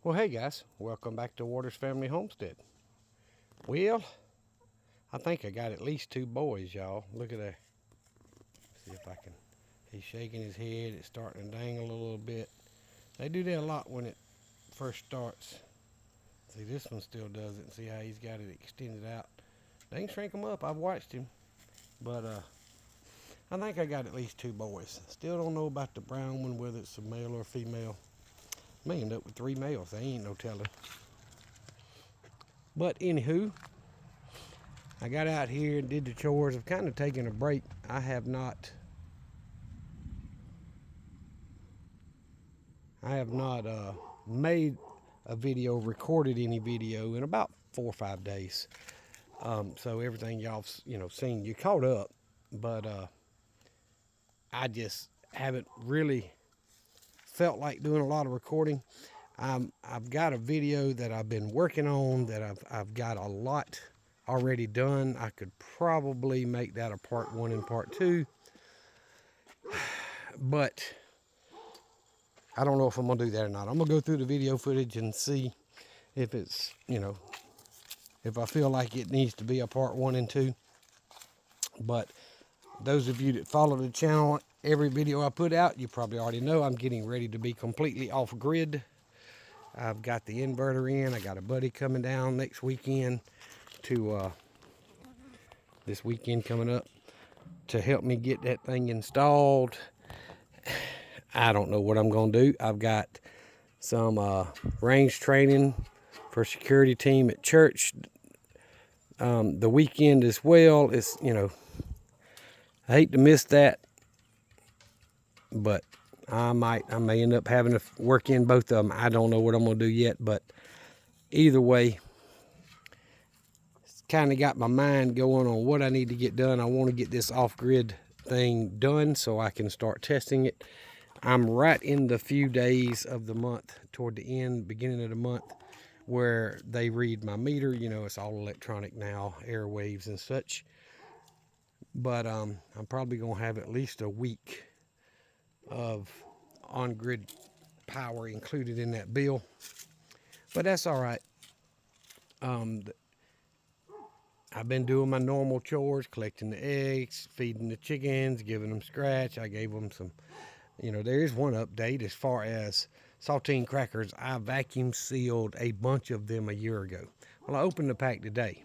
Well, hey guys, welcome back to Waters Family Homestead. Well, I think I got at least two boys, y'all. Look at that. See if I can. He's shaking his head. It's starting to dangle a little bit. They do that a lot when it first starts. See, this one still does it. See how he's got it extended out. They can shrink them up. I've watched him. But I think I got at least two boys. Still don't know about the brown one, whether it's a male or a female. May end up with three males. They ain't no telling. But anywho, I got out here and did the chores. I've kind of taken a break. I have not made a video, recorded any video in about 4 or 5 days. So everything y'all seen, you caught up, but I just haven't really felt like doing a lot of recording. I've got a video that I've been working on that I've got a lot already done. I could probably make that a part 1 and part 2, but I don't know if I'm gonna do that or not. I'm gonna go through the video footage and see if it's, if I feel like it needs to be a part 1 and 2. But those of you that follow the channel, every video I put out, you probably already know I'm getting ready to be completely off grid. I've got the inverter in. I got a buddy coming down next weekend to this weekend coming up to help me get that thing installed. I don't know what I'm gonna do. I've got some range training for security team at church the weekend as well. It's, I hate to miss that, but I may end up having to work in both of them. I don't know what I'm gonna do yet, but either way, it's kind of got my mind going on what I need to get done. I want to get this off-grid thing done so I can start testing it. I'm right in the few days of the month, toward the end, beginning of the month, where they read my meter. It's all electronic now, airwaves and such. But I'm probably gonna have at least a week of on-grid power included in that bill, but that's all right. I've been doing my normal chores, collecting the eggs, feeding the chickens, giving them scratch. I gave them some, there is one update as far as saltine crackers. I vacuum sealed a bunch of them a year ago. Well, I opened the pack today,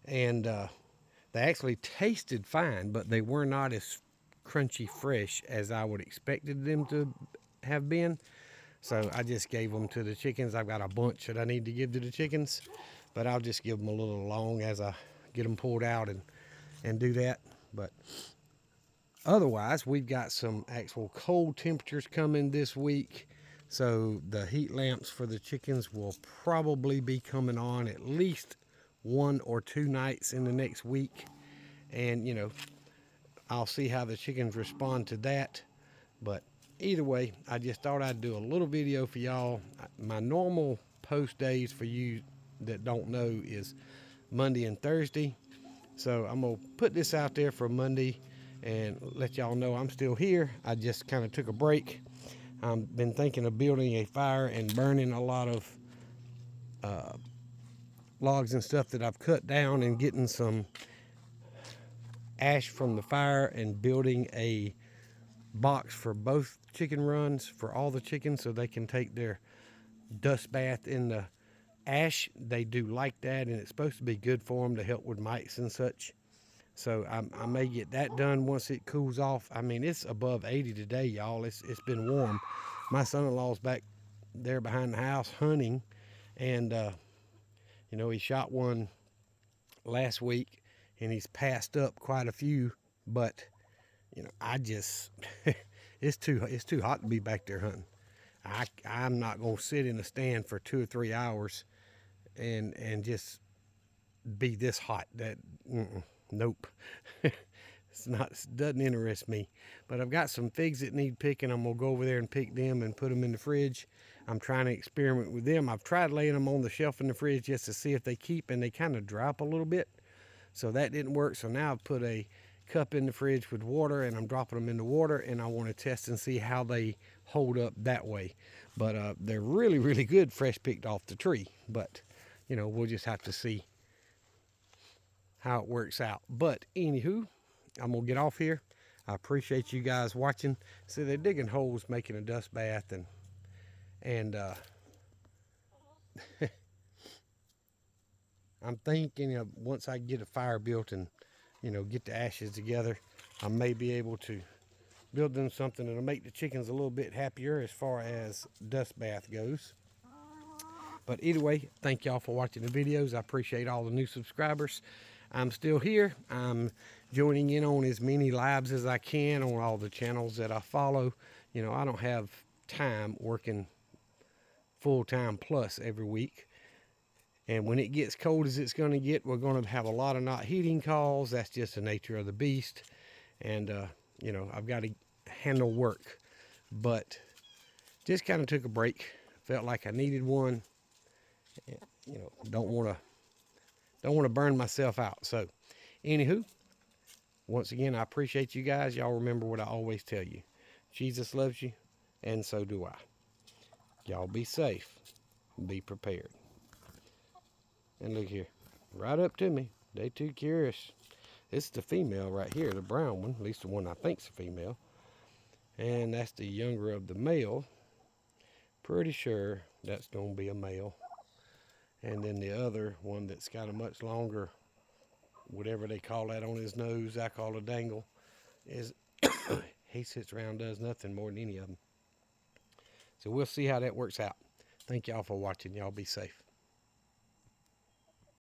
and they actually tasted fine, but they were not as crunchy fresh as I would expected them to have been. So I just gave them to the chickens. I've got a bunch that I need to give to the chickens, but I'll just give them a little along as I get them pulled out and do that. But otherwise, we've got some actual cold temperatures coming this week. So the heat lamps for the chickens will probably be coming on at least 1 or 2 nights in the next week. And, I'll see how the chickens respond to that. But either way, I just thought I'd do a little video for y'all. My normal post days, for you that don't know, is Monday and Thursday. So I'm gonna put this out there for Monday and let y'all know I'm still here. I just kind of took a break. I've been thinking of building a fire and burning a lot of logs and stuff that I've cut down, and getting some ash from the fire and building a box for both chicken runs for all the chickens so they can take their dust bath in the ash. They do like that, and it's supposed to be good for them to help with mites and such. So I may get that done once it cools off. I mean, it's above 80 today, y'all. It's been warm. My son-in-law's back there behind the house hunting, and he shot one last week, and he's passed up quite a few. But I just it's too hot to be back there hunting. I'm not gonna sit in a stand for 2 or 3 hours and just be this hot. That nope. It doesn't interest me. But I've got some figs that need picking. I'm gonna go over there and pick them and put them in the fridge. I'm trying to experiment with them. I've tried laying them on the shelf in the fridge just to see if they keep, and they kind of drop a little bit. So that didn't work. So now I've put a cup in the fridge with water, and I'm dropping them in the water, and I want to test and see how they hold up that way. But they're really, really good fresh picked off the tree. But, we'll just have to see how it works out. But anywho, I'm going to get off here. I appreciate you guys watching. See, they're digging holes, making a dust bath, and I'm thinking of once I get a fire built and, get the ashes together, I may be able to build them something that'll make the chickens a little bit happier as far as dust bath goes. But either way, thank y'all for watching the videos. I appreciate all the new subscribers. I'm still here. I'm joining in on as many lives as I can on all the channels that I follow. I don't have time working full-time plus every week. And when it gets cold as it's going to get, we're going to have a lot of not heating calls. That's just the nature of the beast. And, I've got to handle work. But just kind of took a break. Felt like I needed one. Don't want to burn myself out. So, anywho, once again, I appreciate you guys. Y'all remember what I always tell you. Jesus loves you, and so do I. Y'all be safe. Be prepared. And look here, right up to me. They too curious. This is the female right here, the brown one, at least the one I think's a female. And that's the younger of the male. Pretty sure that's gonna be a male. And then the other one that's got a much longer, whatever they call that on his nose, I call a dangle, is he sits around, does nothing more than any of them. So we'll see how that works out. Thank y'all for watching. Y'all be safe.